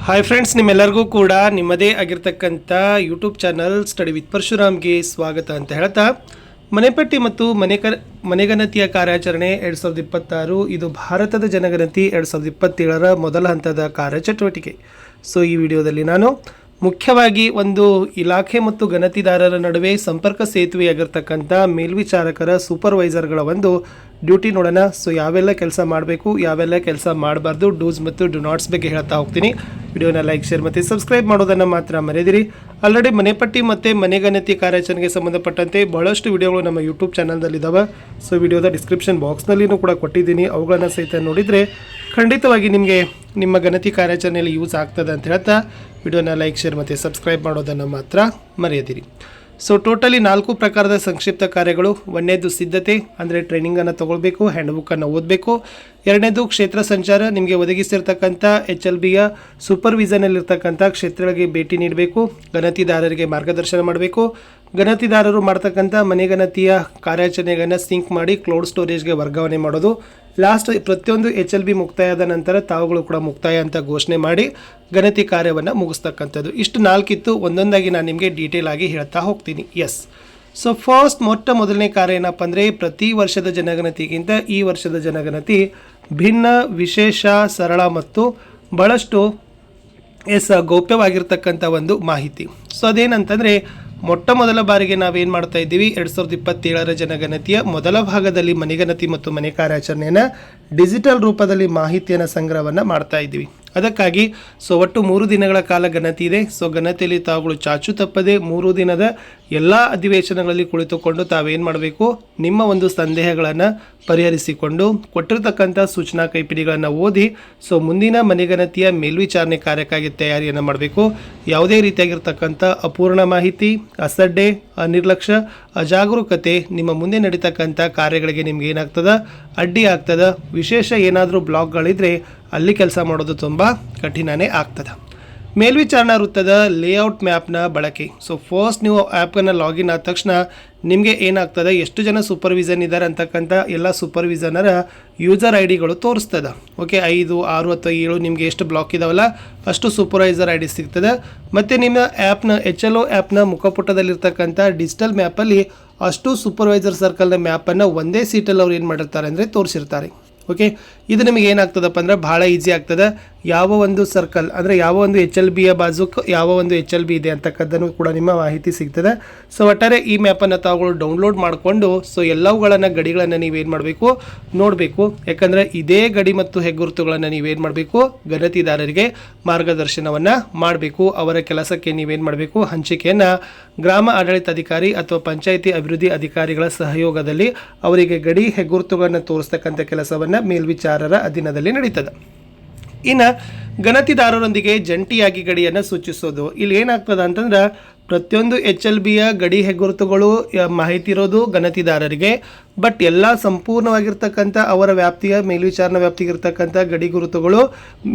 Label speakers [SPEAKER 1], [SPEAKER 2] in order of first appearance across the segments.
[SPEAKER 1] Hi friends, ನಿಮ್ಮೆಲ್ಲರಿಗೂ ಕೂಡ ನಿಮ್ಮದೇ ಆಗಿರ್ತಕ್ಕಂಥ ಯೂಟ್ಯೂಬ್ ಚಾನಲ್ ಸ್ಟಡಿ ವಿತ್ ಪರಶುರಾಮ್ಗೆ ಸ್ವಾಗತ ಅಂತ ಹೇಳ್ತಾ, ಮನೆಪಟ್ಟಿ ಮತ್ತು ಮನೆಗಣತಿಯ ಕಾರ್ಯಾಚರಣೆ 2026 ಇದು ಭಾರತದ ಜನಗಣತಿ 2027ರ ಮೊದಲ ಹಂತದ ಕಾರ್ಯಚಟುವಟಿಕೆ. ಸೊ ಈ ವಿಡಿಯೋದಲ್ಲಿ ನಾನು ಮುಖ್ಯವಾಗಿ ಒಂದು ಇಲಾಖೆ ಮತ್ತು ಗಣತಿದಾರರ ನಡುವೆ ಸಂಪರ್ಕ ಸೇತುವೆಯಾಗಿರ್ತಕ್ಕಂಥ ಮೇಲ್ವಿಚಾರಕರ ಸೂಪರ್ವೈಸರ್ಗಳ ಒಂದು ಡ್ಯೂಟಿ ನೋಡೋಣ. ಸೊ ಯಾವೆಲ್ಲ ಕೆಲಸ ಮಾಡಬೇಕು, ಯಾವೆಲ್ಲ ಕೆಲಸ ಮಾಡಬಾರ್ದು, ಡೂಸ್ ಮತ್ತು ಡು ನಾಟ್ಸ್ ಬಗ್ಗೆ ಹೇಳ್ತಾ ಹೋಗ್ತೀನಿ. ವಿಡಿಯೋನ ಲೈಕ್, ಶೇರ್ ಮತ್ತು ಸಬ್ಸ್ಕ್ರೈಬ್ ಮಾಡೋದನ್ನು ಮಾತ್ರ ಮರೆಯದಿರಿ. ಆಲ್ರೆಡಿ ಮನೆಪಟ್ಟಿ ಮತ್ತು ಮನೆಗಣತಿ ಕಾರ್ಯಾಚರಣೆಗೆ ಸಂಬಂಧಪಟ್ಟಂತೆ ಬಹಳಷ್ಟು ವಿಡಿಯೋಗಳು ನಮ್ಮ ಯೂಟ್ಯೂಬ್ ಚಾನಲ್ದಲ್ಲಿದ್ದಾವೆ. ಸೊ ವಿಡಿಯೋದ ಡಿಸ್ಕ್ರಿಪ್ಷನ್ ಬಾಕ್ಸ್ನಲ್ಲಿಯೂ ಕೂಡ ಕೊಟ್ಟಿದ್ದೀನಿ. ಅವುಗಳನ್ನು ಸಹಿತ ನೋಡಿದರೆ ಖಂಡಿತವಾಗಿ ನಿಮಗೆ ನಿಮ್ಮ ಗಣತಿ ಕಾರ್ಯಾಚರಣೆಯಲ್ಲಿ ಯೂಸ್ ಆಗ್ತದೆ ಅಂತ ಹೇಳ್ತಾ ವಿಡಿಯೋನ ಲೈಕ್, ಶೇರ್ ಮತ್ತು ಸಬ್ಸ್ಕ್ರೈಬ್ ಮಾಡೋದನ್ನು ಮಾತ್ರ ಮರೆಯದಿರಿ. ಸೊ ಟೋಟಲಿ 4 ಪ್ರಕಾರದ ಸಂಕ್ಷಿಪ್ತ ಕಾರ್ಯಗಳು. ಒಂದನೇದು ಸಿದ್ಧತೆ, ಅಂದರೆ ಟ್ರೈನಿಂಗನ್ನು ತೊಗೊಳ್ಬೇಕು, ಹ್ಯಾಂಡ್ಬುಕ್ಕನ್ನು ಓದಬೇಕು. ಎರಡನೇದು ಕ್ಷೇತ್ರ ಸಂಚಾರ, ನಿಮಗೆ ಒದಗಿಸಿರ್ತಕ್ಕಂಥ HLBಯ ಸೂಪರ್ವಿಷನಲ್ಲಿರ್ತಕ್ಕಂಥ ಕ್ಷೇತ್ರಗಳಿಗೆ ಭೇಟಿ ನೀಡಬೇಕು, ಗಣತಿದಾರರಿಗೆ ಮಾರ್ಗದರ್ಶನ ಮಾಡಬೇಕು. ಗಣತಿದಾರರು ಮಾಡ್ತಕ್ಕಂಥ ಮನೆಗಣತಿಯ ಕಾರ್ಯಾಚರಣೆಗಳನ್ನು ಸಿಂಕ್ ಮಾಡಿ ಕ್ಲೌಡ್ ಸ್ಟೋರೇಜ್ಗೆ ವರ್ಗಾವಣೆ ಮಾಡೋದು. ಲಾಸ್ಟ್ ಪ್ರತಿಯೊಂದು HLB ಮುಕ್ತಾಯದ ನಂತರ ತಾವುಗಳು ಕೂಡ ಮುಕ್ತಾಯ ಅಂತ ಘೋಷಣೆ ಮಾಡಿ ಗಣತಿ ಕಾರ್ಯವನ್ನು ಮುಗಿಸ್ತಕ್ಕಂಥದ್ದು. ಇಷ್ಟು 4 ಇತ್ತು. ಒಂದೊಂದಾಗಿ ನಾನು ನಿಮಗೆ ಡೀಟೇಲ್ ಆಗಿ ಹೇಳ್ತಾ ಹೋಗ್ತೀನಿ. ಎಸ್, ಸೊ ಮೊದಲನೇ ಕಾರ್ಯ ಏನಪ್ಪ ಅಂದರೆ, ಪ್ರತಿ ವರ್ಷದ ಜನಗಣತಿಗಿಂತ ಈ ವರ್ಷದ ಜನಗಣತಿ ಭಿನ್ನ, ವಿಶೇಷ, ಸರಳ ಮತ್ತು ಭಾಳಷ್ಟು ಗೌಪ್ಯವಾಗಿರ್ತಕ್ಕಂಥ ಒಂದು ಮಾಹಿತಿ. ಸೊ ಅದೇನಂತಂದರೆ, ಮೊದಲ ಬಾರಿಗೆ ನಾವೇನು ಮಾಡ್ತಾ ಇದ್ದೀವಿ, 2027ರ ಜನಗಣತಿಯ ಮೊದಲ ಭಾಗದಲ್ಲಿ ಮನೆಗಣತಿ ಮತ್ತು ಮನೆ ಕಾರ್ಯಾಚರಣೆಯನ್ನು ಡಿಜಿಟಲ್ ರೂಪದಲ್ಲಿ ಮಾಹಿತಿಯನ್ನು ಸಂಗ್ರಹವನ್ನು ಮಾಡ್ತಾ ಇದ್ದೀವಿ. ಅದಕ್ಕಾಗಿ ಒಟ್ಟು 3 ದಿನಗಳ ಕಾಲ ಗಣತಿ ಇದೆ. ಗಣತಿಯಲ್ಲಿ ತಾವುಗಳು ಚಾಚು ತಪ್ಪದೆ 3 ದಿನದ ಎಲ್ಲ ಅಧಿವೇಶನಗಳಲ್ಲಿ ಕುಳಿತುಕೊಂಡು ತಾವೇನು ಮಾಡಬೇಕು, ನಿಮ್ಮ ಒಂದು ಸಂದೇಹಗಳನ್ನು ಪರಿಹರಿಸಿಕೊಂಡು ಕೊಟ್ಟಿರ್ತಕ್ಕಂಥ ಸೂಚನಾ ಕೈಪಿಡಿಗಳನ್ನು ಓದಿ ಮುಂದಿನ ಮನೆಗಣತಿಯ ಮೇಲ್ವಿಚಾರಣೆ ಕಾರ್ಯಕ್ಕಾಗಿ ತಯಾರಿಯನ್ನು ಮಾಡಬೇಕು. ಯಾವುದೇ ರೀತಿಯಾಗಿರ್ತಕ್ಕಂಥ ಅಪೂರ್ಣ ಮಾಹಿತಿ, ಅಸಡ್ಡೆ, ನಿರ್ಲಕ್ಷ್ಯ, ಅಜಾಗರೂಕತೆ ನಿಮ್ಮ ಮುಂದೆ ನಡೀತಕ್ಕಂಥ ಕಾರ್ಯಗಳಿಗೆ ನಿಮ್ಗೆ ಏನಾಗ್ತದೆ, ಅಡ್ಡಿ ಆಗ್ತದೆ. ವಿಶೇಷ ಏನಾದರೂ ಬ್ಲಾಕ್ಗಳಿದ್ರೆ ಅಲ್ಲಿ ಕೆಲಸ ಮಾಡೋದು ತುಂಬ ಕಠಿಣನೇ ಆಗ್ತದೆ. ಮೇಲ್ವಿಚಾರಣಾ ವೃತ್ತದ ಲೇಔಟ್ ಮ್ಯಾಪ್ನ ಬಳಕೆ. ಫಸ್ಟ್ ನೀವು ಆ್ಯಪನ್ನು ಲಾಗಿನ್ ಆದ ತಕ್ಷಣ ನಿಮಗೆ ಏನಾಗ್ತದೆ, ಎಷ್ಟು ಜನ ಸೂಪರ್ವಿಷನ್ ಇದ್ದಾರೆ ಅಂತಕ್ಕಂಥ ಎಲ್ಲ ಸೂಪರ್ವಿಷನರ ಯೂಸರ್ ID ಗಳು ತೋರಿಸ್ತದೆ. ಓಕೆ, 5, 6 ಅಥವಾ 7 ನಿಮಗೆ ಎಷ್ಟು ಬ್ಲಾಕ್ ಇದಾವಲ್ಲ ಅಷ್ಟು ಸೂಪರ್ವೈಸರ್ ID ಸಿಗ್ತದೆ. ಮತ್ತು ನಿಮ್ಮ ಆ್ಯಪ್ನ HLO ಆ್ಯಪ್ನ ಮುಖಪುಟದಲ್ಲಿರ್ತಕ್ಕಂಥ ಡಿಜಿಟಲ್ ಮ್ಯಾಪಲ್ಲಿ ಅಷ್ಟು ಸೂಪರ್ವೈಸರ್ ಸರ್ಕಲ್ನ ಮ್ಯಾಪನ್ನು ಒಂದೇ ಸೀಟಲ್ಲಿ ಅವ್ರು ಏನು ಮಾಡಿರ್ತಾರೆ ಅಂದರೆ ತೋರಿಸಿರ್ತಾರೆ. ಓಕೆ, ಇದು ನಿಮಗೆ ಏನಾಗ್ತದಪ್ಪ ಅಂದರೆ ಭಾಳ ಈಸಿ ಆಗ್ತದೆ. ಯಾವ ಒಂದು ಸರ್ಕಲ್ ಅಂದರೆ ಯಾವ ಒಂದು HLBಯ ಬಾಜುಕ್ ಯಾವ ಒಂದು HLB ಇದೆ ಅಂತಕ್ಕದ್ದನ್ನು ಕೂಡ ನಿಮ್ಮ ಮಾಹಿತಿ ಸಿಗ್ತದೆ. ಒಟ್ಟಾರೆ ಈ ಮ್ಯಾಪನ್ನು ತಾವುಗಳು ಡೌನ್ಲೋಡ್ ಮಾಡಿಕೊಂಡು ಎಲ್ಲವುಗಳನ್ನು ಗಡಿಗಳನ್ನು ನೀವೇನು ಮಾಡಬೇಕು, ನೋಡಬೇಕು. ಯಾಕಂದರೆ ಇದೇ ಗಡಿ ಮತ್ತು ಹೆಗ್ಗುರುತುಗಳನ್ನು ನೀವೇನು ಮಾಡಬೇಕು, ಗಣತಿದಾರರಿಗೆ ಮಾರ್ಗದರ್ಶನವನ್ನು ಮಾಡಬೇಕು. ಅವರ ಕೆಲಸಕ್ಕೆ ನೀವೇನು ಮಾಡಬೇಕು, ಹಂಚಿಕೆಯನ್ನು ಗ್ರಾಮ ಆಡಳಿತಾಧಿಕಾರಿ ಅಥವಾ ಪಂಚಾಯಿತಿ ಅಭಿವೃದ್ಧಿ ಅಧಿಕಾರಿಗಳ ಸಹಯೋಗದಲ್ಲಿ ಅವರಿಗೆ ಗಡಿ ಹೆಗ್ಗುರುತುಗಳನ್ನು ತೋರಿಸ್ತಕ್ಕಂಥ ಕೆಲಸವನ್ನು ಮೇಲ್ವಿಚಾರರ ಅಧೀನದಲ್ಲಿ ನಡೀತದೆ. ಇನ್ನು ಗಣತಿದಾರರೊಂದಿಗೆ ಜಂಟಿಯಾಗಿ ಗಡಿಯನ್ನು ಸೂಚಿಸೋದು. ಇಲ್ಲಿ ಏನಾಗ್ತದೆ ಅಂತಂದ್ರೆ, ಪ್ರತಿಯೊಂದು HLBಯ ಗಡಿ ಹೆಗ್ಗುರುತುಗಳು ಮಾಹಿತಿ ಇರೋದು ಗಣತಿದಾರರಿಗೆ. ಬಟ್ ಎಲ್ಲ ಸಂಪೂರ್ಣವಾಗಿರ್ತಕ್ಕಂಥ ಅವರ ವ್ಯಾಪ್ತಿಯ ಮೇಲ್ವಿಚಾರಣಾ ವ್ಯಾಪ್ತಿಗಿರ್ತಕ್ಕಂಥ ಗಡಿ ಗುರುತುಗಳು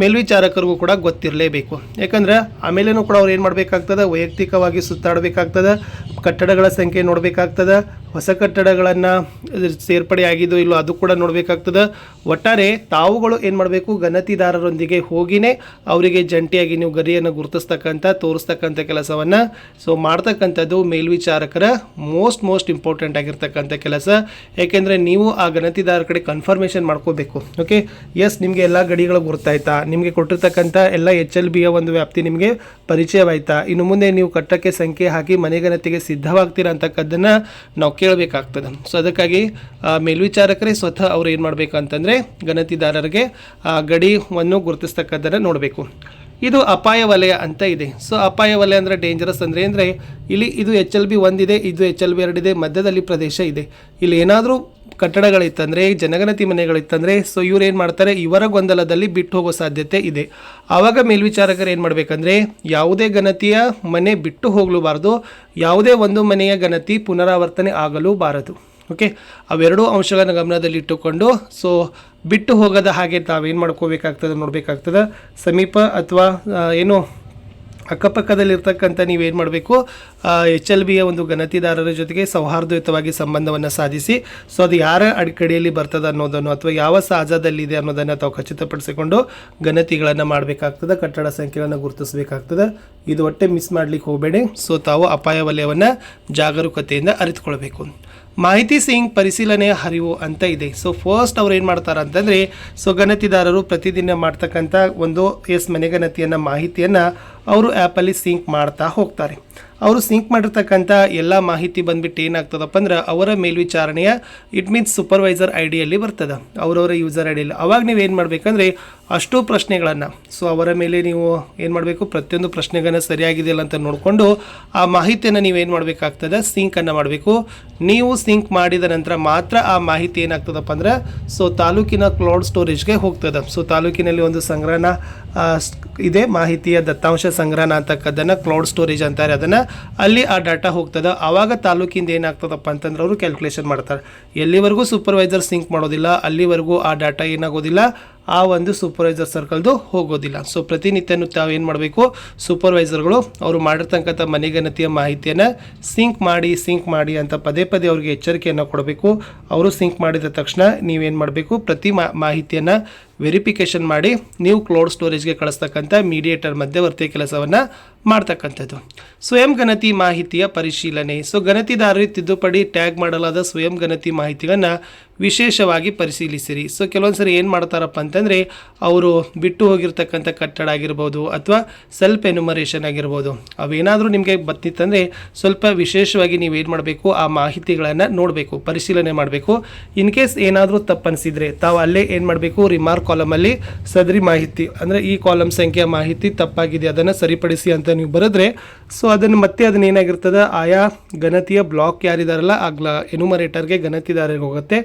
[SPEAKER 1] ಮೇಲ್ವಿಚಾರಕರಿಗೂ ಕೂಡ ಗೊತ್ತಿರಲೇಬೇಕು. ಯಾಕಂದರೆ ಆಮೇಲೇನೂ ಕೂಡ ಅವ್ರು ಏನು ಮಾಡಬೇಕಾಗ್ತದೆ, ವೈಯಕ್ತಿಕವಾಗಿ ಸುತ್ತಾಡಬೇಕಾಗ್ತದೆ, ಕಟ್ಟಡಗಳ ಸಂಖ್ಯೆ ನೋಡಬೇಕಾಗ್ತದೆ, ಹೊಸ ಕಟ್ಟಡಗಳನ್ನು ಸೇರ್ಪಡೆ ಆಗಿದ್ದು ಇಲ್ಲೋ ಅದು ಕೂಡ ನೋಡಬೇಕಾಗ್ತದೆ. ಒಟ್ಟಾರೆ ತಾವುಗಳು ಏನು ಮಾಡಬೇಕು, ಗಣತಿದಾರರೊಂದಿಗೆ ಹೋಗಿನೇ ಅವರಿಗೆ ಜಂಟಿಯಾಗಿ ನೀವು ಗಡಿಯನ್ನು ಗುರುತಿಸ್ತಕ್ಕಂಥ ತೋರಿಸ್ತಕ್ಕಂಥ ಕೆಲಸವನ್ನು ಮಾಡ್ತಕ್ಕಂಥದ್ದು ಮೇಲ್ವಿಚಾರಕರ ಮೋಸ್ಟ್ ಇಂಪಾರ್ಟೆಂಟ್ ಆಗಿರ್ತಕ್ಕಂಥ ಕೆಲಸ. ಏಕೆಂದರೆ ನೀವು ಆ ಗಣತಿದಾರರ ಕಡೆ ಕನ್ಫರ್ಮೇಷನ್ ಮಾಡ್ಕೋಬೇಕು. ಓಕೆ, ಎಸ್, ನಿಮಗೆ ಎಲ್ಲ ಗಡಿಗಳು ಗುರ್ತಾಯ್ತಾ, ನಿಮಗೆ ಕೊಟ್ಟಿರ್ತಕ್ಕಂಥ ಎಲ್ಲ HLBಯ ಒಂದು ವ್ಯಾಪ್ತಿ ನಿಮಗೆ ಪರಿಚಯವಾಯ್ತಾ, ಇನ್ನು ಮುಂದೆ ನೀವು ಕಟ್ಟಕ್ಕೆ ಸಂಖ್ಯೆ ಹಾಕಿ ಮನೆಗಣತಿಗೆ ಸಿದ್ಧವಾಗ್ತೀರಾ ಅಂತಕ್ಕದ್ದನ್ನು ನಾವು ಕೇಳಬೇಕಾಗ್ತದೆ. ಅದಕ್ಕಾಗಿ ಮೇಲ್ವಿಚಾರಕರೇ ಸ್ವತಃ ಅವ್ರು ಏನು ಮಾಡಬೇಕಂತಂದರೆ ಗಣತಿದಾರರಿಗೆ ಆ ಗಡಿಯನ್ನು ಗುರುತಿಸ್ತಕ್ಕದ್ದನ್ನು ನೋಡಬೇಕು. ಇದು ಅಪಾಯ ವಲಯ ಅಂತ ಇದೆ. ಅಪಾಯ ವಲಯ ಅಂದರೆ ಡೇಂಜರಸ್ ಅಂದರೆ ಇಲ್ಲಿ ಇದು HLB 1 ಇದೆ, ಇದು HLB 2 ಇದೆ, ಮಧ್ಯದಲ್ಲಿ ಪ್ರದೇಶ ಇದೆ. ಇಲ್ಲಿ ಏನಾದರೂ ಕಟ್ಟಡಗಳಿತ್ತಂದರೆ, ಜನಗಣತಿ ಮನೆಗಳಿತ್ತಂದರೆ ಇವ್ರು ಏನು ಮಾಡ್ತಾರೆ, ಇವರ ಗೊಂದಲದಲ್ಲಿ ಬಿಟ್ಟು ಹೋಗೋ ಸಾಧ್ಯತೆ ಇದೆ. ಆವಾಗ ಮೇಲ್ವಿಚಾರಕರು ಏನು ಮಾಡಬೇಕಂದ್ರೆ, ಯಾವುದೇ ಗಣತಿಯ ಮನೆ ಬಿಟ್ಟು ಹೋಗಲೂಬಾರ್ದು, ಯಾವುದೇ ಒಂದು ಮನೆಯ ಗಣತಿ ಪುನರಾವರ್ತನೆ ಆಗಲೂಬಾರದು. ಓಕೆ, ಅವೆರಡೂ ಅಂಶಗಳನ್ನು ಗಮನದಲ್ಲಿಟ್ಟುಕೊಂಡು ಬಿಟ್ಟು ಹೋಗದ ಹಾಗೆ ತಾವೇನು ಮಾಡ್ಕೋಬೇಕಾಗ್ತದೆ, ನೋಡಬೇಕಾಗ್ತದೆ. ಸಮೀಪ ಅಥವಾ ಏನು ಅಕ್ಕಪಕ್ಕದಲ್ಲಿರ್ತಕ್ಕಂಥ ನೀವೇನು ಮಾಡಬೇಕು HLBಯ ಒಂದು ಗಣತಿದಾರರ ಜೊತೆಗೆ ಸೌಹಾರ್ದಯುತವಾಗಿ ಸಂಬಂಧವನ್ನು ಸಾಧಿಸಿ ಸೊ ಅದು ಯಾರ ಅಡಿಕಡೆಯಲ್ಲಿ ಬರ್ತದೆ ಅನ್ನೋದನ್ನು ಅಥವಾ ಯಾವ ಸಾಜದಲ್ಲಿದೆ ಅನ್ನೋದನ್ನು ತಾವು ಖಚಿತಪಡಿಸಿಕೊಂಡು ಗಣತಿಗಳನ್ನು ಮಾಡಬೇಕಾಗ್ತದೆ, ಕಟ್ಟಡ ಸಂಖ್ಯೆಗಳನ್ನು ಗುರುತಿಸಬೇಕಾಗ್ತದೆ. ಇದು ಒಟ್ಟೆ ಮಿಸ್ ಮಾಡಲಿಕ್ಕೆ ಹೋಗಬೇಡಿ. ಸೊ ತಾವು ಅಪಾಯ ವಲಯವನ್ನು ಜಾಗರೂಕತೆಯಿಂದ ಅರಿತುಕೊಳ್ಬೇಕು. ಮಾಹಿತಿ ಸಿಂಕ್ ಪರಿಶೀಲನೆಯ ಹರಿವು ಅಂತ ಇದೆ. ಸೊ ಫಸ್ಟ್ ಅವ್ರು ಏನು ಮಾಡ್ತಾರೆ ಅಂತಂದರೆ, ಸೊ ಗಣತಿದಾರರು ಪ್ರತಿದಿನ ಮಾಡ್ತಕ್ಕಂಥ ಒಂದು ಮನೆಗಣತಿಯನ್ನು ಮಾಹಿತಿಯನ್ನು ಅವರು ಆ್ಯಪಲ್ಲಿ ಸಿಂಕ್ ಮಾಡ್ತಾ ಹೋಗ್ತಾರೆ. ಅವರು ಸಿಂಕ್ ಮಾಡಿರ್ತಕ್ಕಂಥ ಎಲ್ಲ ಮಾಹಿತಿ ಬಂದ್ಬಿಟ್ಟು ಏನಾಗ್ತದಪ್ಪ ಅಂದ್ರೆ ಅವರ ಮೇಲ್ವಿಚಾರಣೆಯ ಇಟ್ ಮೀನ್ಸ್ ಸೂಪರ್ವೈಸರ್ ಐಡಿಯಲ್ಲಿ ಬರ್ತದೆ, ಅವರವರ ಯೂಸರ್ ಐಡಿಯಲ್ಲಿ. ಅವಾಗ ನೀವು ಏನು ಮಾಡಬೇಕಂದ್ರೆ ಅಷ್ಟು ಪ್ರಶ್ನೆಗಳನ್ನು ಸೊ ಅವರ ಮೇಲೆ ನೀವು ಏನು ಮಾಡಬೇಕು, ಪ್ರತಿಯೊಂದು ಪ್ರಶ್ನೆಗಳನ್ನು ಸರಿಯಾಗಿದೆಯಲ್ಲ ಅಂತ ನೋಡಿಕೊಂಡು ಆ ಮಾಹಿತಿಯನ್ನು ನೀವೇನು ಮಾಡಬೇಕಾಗ್ತದೆ, ಸಿಂಕನ್ನು ಮಾಡಬೇಕು. ನೀವು ಸಿಂಕ್ ಮಾಡಿದ ನಂತರ ಮಾತ್ರ ಆ ಮಾಹಿತಿ ಏನಾಗ್ತದಪ್ಪ ಅಂದ್ರೆ ಸೊ ತಾಲೂಕಿನ ಕ್ಲೌಡ್ ಸ್ಟೋರೇಜ್ಗೆ ಹೋಗ್ತದೆ. ಸೊ ತಾಲೂಕಿನಲ್ಲಿ ಒಂದು ಸಂಗ್ರಹಣ ಇದೆ, ಮಾಹಿತಿಯ ದತ್ತಾಂಶ ಸಂಗ್ರಹಣ ಅಂತಕ್ಕದ್ದನ್ನು ಕ್ಲೌಡ್ ಸ್ಟೋರೇಜ್ ಅಂತಾರೆ. ಅದನ್ನು ಅಲ್ಲಿ ಆ ಡಾಟಾ ಹೋಗ್ತದೆ. ಆವಾಗ ತಾಲೂಕಿಂದ ಏನಾಗ್ತದಪ್ಪ ಅಂತಂದ್ರೆ ಅವರು ಕ್ಯಾಲ್ಕುಲೇಷನ್ ಮಾಡ್ತಾರೆ. ಎಲ್ಲಿವರೆಗೂ ಸೂಪರ್ವೈಸರ್ ಸಿಂಕ್ ಮಾಡೋದಿಲ್ಲ ಅಲ್ಲಿವರೆಗೂ ಆ ಡಾಟಾ ಏನಾಗೋದಿಲ್ಲ, ಆ ಒಂದು ಸೂಪರ್ವೈಸರ್ ಸರ್ಕಲ್ದು ಹೋಗೋದಿಲ್ಲ. ಸೊ ಪ್ರತಿನಿತ್ಯನೂ ತಾವು ಏನು ಮಾಡಬೇಕು, ಸೂಪರ್ವೈಸರ್ಗಳು ಅವರು ಮಾಡಿರ್ತಕ್ಕಂಥ ಮನೆಗಣತಿಯ ಮಾಹಿತಿಯನ್ನು ಸಿಂಕ್ ಮಾಡಿ ಅಂತ ಪದೇ ಪದೇ ಅವ್ರಿಗೆ ಎಚ್ಚರಿಕೆಯನ್ನು ಕೊಡಬೇಕು. ಅವರು ಸಿಂಕ್ ಮಾಡಿದ ತಕ್ಷಣ ನೀವೇನು ಮಾಡಬೇಕು, ಪ್ರತಿ ಮಾಹಿತಿಯನ್ನು ವೆರಿಫಿಕೇಷನ್ ಮಾಡಿ ನೀವು ಕ್ಲೌಡ್ ಸ್ಟೋರೇಜ್ಗೆ ಕಳಿಸ್ತಕ್ಕಂಥ ಮೀಡಿಯೇಟರ್ ಮಧ್ಯವರ್ತಿ ಕೆಲಸವನ್ನು ಮಾಡ್ತಕ್ಕಂಥದ್ದು. ಸ್ವಯಂ ಗಣತಿ ಮಾಹಿತಿಯ ಪರಿಶೀಲನೆ. ಸೊ ಗಣತಿದಾರರಿಗೆ ತಿದ್ದುಪಡಿ ಟ್ಯಾಗ್ ಮಾಡಲಾದ ಸ್ವಯಂ ಗಣತಿ ಮಾಹಿತಿಯನ್ನು ವಿಶೇಷವಾಗಿ ಪರಿಶೀಲಿಸಿರಿ. ಸೊ ಕೆಲವೊಂದು ಸರಿ ಏನು ಮಾಡ್ತಾರಪ್ಪ ಅಂತಂದರೆ ಅವರು ಬಿಟ್ಟು ಹೋಗಿರ್ತಕ್ಕಂಥ ಕಟ್ಟಡ ಆಗಿರ್ಬೋದು ಅಥವಾ ಸೆಲ್ಫ್ ಎನ್ಯುಮರೇಷನ್ ಆಗಿರ್ಬೋದು, ಅವೇನಾದರೂ ನಿಮಗೆ ಬರ್ತಿತ್ತಂದರೆ ಸ್ವಲ್ಪ ವಿಶೇಷವಾಗಿ ನೀವೇನು ಮಾಡಬೇಕು, ಆ ಮಾಹಿತಿಗಳನ್ನು ನೋಡಬೇಕು, ಪರಿಶೀಲನೆ ಮಾಡಬೇಕು. ಇನ್ ಕೇಸ್ ಏನಾದರೂ ತಪ್ಪನಿಸಿದರೆ ತಾವು ಅಲ್ಲೇ ಏನು ಮಾಡಬೇಕು, ರಿಮಾರ್ಕ್ ಕಾಲಮಲ್ಲಿ ಸದರಿ ಮಾಹಿತಿ ಅಂದರೆ ಈ ಕಾಲಮ್ ಸಂಖ್ಯೆಯ ಮಾಹಿತಿ ತಪ್ಪಾಗಿದೆ ಅದನ್ನು ಸರಿಪಡಿಸಿ ಅಂತ ನೀವು ಬರೆದ್ರೆ ಸೊ ಅದನ್ನು ಏನಾಗಿರ್ತದೆ, ಆಯಾ ಗಣತಿಯ ಬ್ಲಾಕ್ ಯಾರಿದಾರಲ್ಲ ಆ ಎನ್ಯುಮರೇಟರ್ಗೆ ಗಣತಿದಾರರಿಗೆ ಹೋಗುತ್ತೆ.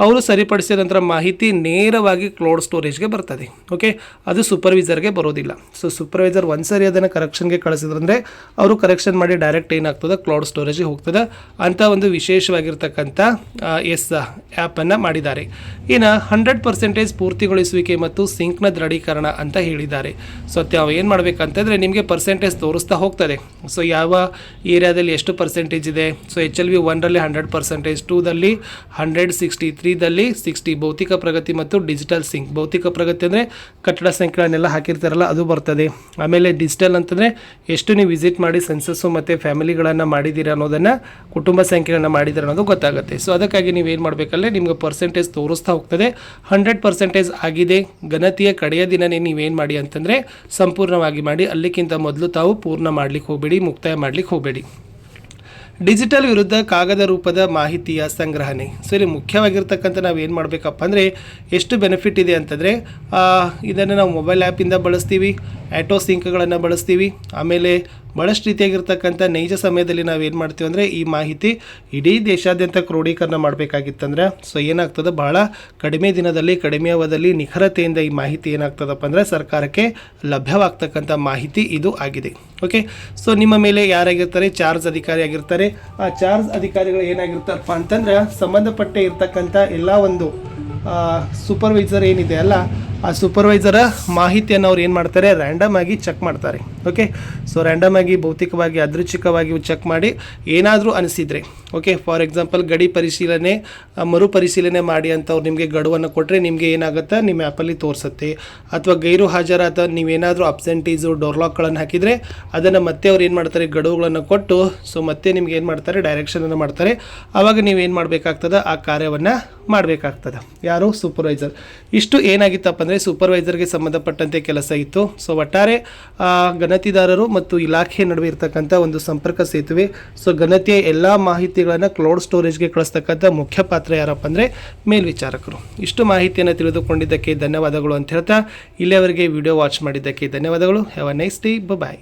[SPEAKER 1] ಅವರು ಸರಿಪಡಿಸಿದ ನಂತರ ಮಾಹಿತಿ ನೇರವಾಗಿ ಕ್ಲೌಡ್ ಸ್ಟೋರೇಜ್ಗೆ ಬರ್ತದೆ. ಓಕೆ, ಅದು ಸೂಪರ್ವೈಸರ್ಗೆ ಬರೋದಿಲ್ಲ. ಸೊ ಸೂಪರ್ವೈಸರ್ ಒಂದ್ಸರಿ ಅದನ್ನು ಕರೆಕ್ಷನ್ಗೆ ಕಳಿಸಿದ್ರಂದರೆ ಅವರು ಕರೆಕ್ಷನ್ ಮಾಡಿ ಡೈರೆಕ್ಟ್ ಏನಾಗ್ತದೆ, ಕ್ಲೌಡ್ ಸ್ಟೋರೇಜ್ಗೆ ಹೋಗ್ತದೆ ಅಂತ ಒಂದು ವಿಶೇಷವಾಗಿರ್ತಕ್ಕಂಥ ಆ್ಯಪನ್ನು ಮಾಡಿದ್ದಾರೆ. ಇನ್ನು 100% ಪೂರ್ತಿಗೊಳಿಸುವಿಕೆ ಮತ್ತು ಸಿಂಕ್ನ ದೃಢೀಕರಣ ಅಂತ ಹೇಳಿದ್ದಾರೆ. ಸೊ ತಾವು ಏನು ಮಾಡಬೇಕಂತಂದರೆ ನಿಮಗೆ ಪರ್ಸೆಂಟೇಜ್ ತೋರಿಸ್ತಾ ಹೋಗ್ತದೆ. ಸೊ ಯಾವ ಏರಿಯಾದಲ್ಲಿ ಎಷ್ಟು ಪರ್ಸೆಂಟೇಜ್ ಇದೆ. ಸೊ HLB 1ರಲ್ಲಿ 100%, 2ದಲ್ಲಿ 100, 3ದಲ್ಲಿ 60 ಭೌತಿಕ ಪ್ರಗತಿ ಮತ್ತು ಡಿಜಿಟಲ್ ಸಿಂಕ್. ಭೌತಿಕ ಪ್ರಗತಿ ಅಂದರೆ ಕಟ್ಟಡ ಸಂಖ್ಯೆಗಳನ್ನೆಲ್ಲ ಹಾಕಿರ್ತಾರಲ್ಲ ಅದು ಬರ್ತದೆ. ಆಮೇಲೆ ಡಿಜಿಟಲ್ ಅಂತಂದರೆ ಎಷ್ಟು ನೀವು ವಿಸಿಟ್ ಮಾಡಿ ಸೆನ್ಸಸ್ಸು ಮತ್ತು ಫ್ಯಾಮಿಲಿಗಳನ್ನು ಮಾಡಿದ್ದೀರಾ ಅನ್ನೋದನ್ನು, ಕುಟುಂಬ ಸಂಖ್ಯೆಗಳನ್ನು ಮಾಡಿದ್ದೀರಾ ಅನ್ನೋದು ಗೊತ್ತಾಗುತ್ತೆ. ಸೊ ಅದಕ್ಕಾಗಿ ನೀವೇನು ಮಾಡಬೇಕಲ್ಲೇ ನಿಮ್ಗೆ ಪರ್ಸೆಂಟೇಜ್ ತೋರಿಸ್ತಾ ಹೋಗ್ತದೆ. 100% ಆಗಿದೆ. ಗಣತಿಯ ಕಡೆಯ ದಿನನೇ ನೀವೇನು ಮಾಡಿ ಅಂತಂದರೆ ಸಂಪೂರ್ಣವಾಗಿ ಮಾಡಿ, ಅಲ್ಲಿಗಿಂತ ಮೊದಲು ತಾವು ಪೂರ್ಣ ಮಾಡಲಿಕ್ಕೆ ಹೋಗಬೇಡಿ, ಮುಕ್ತಾಯ ಮಾಡಲಿಕ್ಕೆ ಹೋಗಬೇಡಿ. ಡಿಜಿಟಲ್ ವಿರುದ್ಧ ಕಾಗದ ರೂಪದ ಮಾಹಿತಿಯ ಸಂಗ್ರಹಣೆ. ಸೊ ಇಲ್ಲಿ ಮುಖ್ಯವಾಗಿರ್ತಕ್ಕಂಥ ನಾವು ಏನು ಮಾಡಬೇಕಪ್ಪ ಅಂದರೆ ಎಷ್ಟು ಬೆನಿಫಿಟ್ ಇದೆ ಅಂತಂದರೆ ಇದನ್ನು ನಾವು ಮೊಬೈಲ್ ಆ್ಯಪಿಂದ ಬಳಸ್ತೀವಿ, ಆಟೋ ಸಿಂಕ್ಗಳನ್ನು ಬಳಸ್ತೀವಿ. ಆಮೇಲೆ ಭಾಳಷ್ಟು ರೀತಿಯಾಗಿರ್ತಕ್ಕಂಥ ನೈಜ ಸಮಯದಲ್ಲಿ ನಾವು ಏನು ಮಾಡ್ತೀವಿ ಅಂದರೆ ಈ ಮಾಹಿತಿ ಇಡೀ ದೇಶಾದ್ಯಂತ ಕ್ರೋಢೀಕರಣ ಮಾಡಬೇಕಾಗಿತ್ತಂದ್ರೆ ಸೊ ಏನಾಗ್ತದೆ, ಭಾಳ ಕಡಿಮೆ ದಿನದಲ್ಲಿ ಕಡಿಮೆ ಅವಧಿಯಲ್ಲಿ ನಿಖರತೆಯಿಂದ ಈ ಮಾಹಿತಿ ಏನಾಗ್ತದಪ್ಪ ಅಂದರೆ ಸರ್ಕಾರಕ್ಕೆ ಲಭ್ಯವಾಗ್ತಕ್ಕಂಥ ಮಾಹಿತಿ ಇದು ಆಗಿದೆ. ಓಕೆ, ಸೊ ನಿಮ್ಮ ಮೇಲೆ ಯಾರಾಗಿರ್ತಾರೆ, ಚಾರ್ಜ್ ಅಧಿಕಾರಿ ಆಗಿರ್ತಾರೆ. ಆ ಚಾರ್ಜ್ ಅಧಿಕಾರಿಗಳು ಏನಾಗಿರ್ತಾರಪ್ಪ ಅಂತಂದ್ರೆ ಸಂಬಂಧಪಟ್ಟ ಇರ್ತಕ್ಕಂಥ ಎಲ್ಲ ಒಂದು ಸೂಪರ್ವೈಸರ್ ಏನಿದೆ ಅಲ್ಲ ಆ ಸೂಪರ್ವೈಸರ ಮಾಹಿತಿಯನ್ನು ಅವ್ರು ಏನು ಮಾಡ್ತಾರೆ, ರ್ಯಾಂಡಮ್ ಆಗಿ ಚೆಕ್ ಮಾಡ್ತಾರೆ. ಓಕೆ, ಸೊ ರ್ಯಾಂಡಮ್ ಆಗಿ ಭೌತಿಕವಾಗಿ ಯಾದೃಚ್ಛಿಕವಾಗಿ ಚೆಕ್ ಮಾಡಿ ಏನಾದರೂ ಅನಿಸಿದರೆ, ಓಕೆ, ಫಾರ್ ಎಕ್ಸಾಂಪಲ್ ಗಡಿ ಪರಿಶೀಲನೆ ಮರುಪರಿಶೀಲನೆ ಮಾಡಿ ಅಂತ ಅವ್ರು ನಿಮಗೆ ಗಡುವನ್ನು ಕೊಟ್ಟರೆ ನಿಮಗೆ ಏನಾಗುತ್ತೆ, ನಿಮ್ಮ ಆ್ಯಪಲ್ಲಿ ತೋರಿಸುತ್ತೆ. ಅಥವಾ ಗೈರು ಹಾಜರಾತ ನೀವೇನಾದರೂ ಅಬ್ಸೆಂಟೀಸು ಡೋರ್ಲಾಕ್ಗಳನ್ನು ಹಾಕಿದರೆ ಅದನ್ನು ಮತ್ತೆ ಅವ್ರು ಏನು ಮಾಡ್ತಾರೆ, ಗಡುವುಗಳನ್ನು ಕೊಟ್ಟು ಸೊ ಮತ್ತೆ ನಿಮ್ಗೆ ಏನು ಮಾಡ್ತಾರೆ, ಡೈರೆಕ್ಷನನ್ನು ಮಾಡ್ತಾರೆ. ಆವಾಗ ನೀವೇನು ಮಾಡಬೇಕಾಗ್ತದೆ, ಆ ಕಾರ್ಯವನ್ನು ಮಾಡಬೇಕಾಗ್ತದೆ. ಯಾರು, ಸೂಪರ್ವೈಸರ್. ಇಷ್ಟು ಏನಾಗಿತ್ತಪ್ಪ ಅಂದರೆ ಸೂಪರ್ವೈಸರ್ಗೆ ಸಂಬಂಧಪಟ್ಟಂತೆ ಕೆಲಸ ಇತ್ತು. ಸೊ ಒಟ್ಟಾರೆ ಗಣತಿದಾರರು ಮತ್ತು ಇಲಾಖೆ ನಡುವೆ ಇರ್ತಕ್ಕಂಥ ಒಂದು ಸಂಪರ್ಕ ಸೇತುವೆ. ಸೊ ಗಣತಿಯ ಎಲ್ಲ ಮಾಹಿತಿಗಳನ್ನು ಕ್ಲೌಡ್ ಸ್ಟೋರೇಜ್ಗೆ ಕಳಿಸ್ತಕ್ಕಂಥ ಮುಖ್ಯ ಪಾತ್ರ ಯಾರಪ್ಪ ಅಂದರೆ ಮೇಲ್ವಿಚಾರಕರು. ಇಷ್ಟು ಮಾಹಿತಿಯನ್ನು ತಿಳಿದುಕೊಂಡಿದ್ದಕ್ಕೆ ಧನ್ಯವಾದಗಳು ಅಂತ ಹೇಳ್ತಾ ಇಲ್ಲಿಯವರೆಗೆ ವಿಡಿಯೋ ವಾಚ್ ಮಾಡಿದ್ದಕ್ಕೆ ಧನ್ಯವಾದಗಳು. Have a nice day. Bye.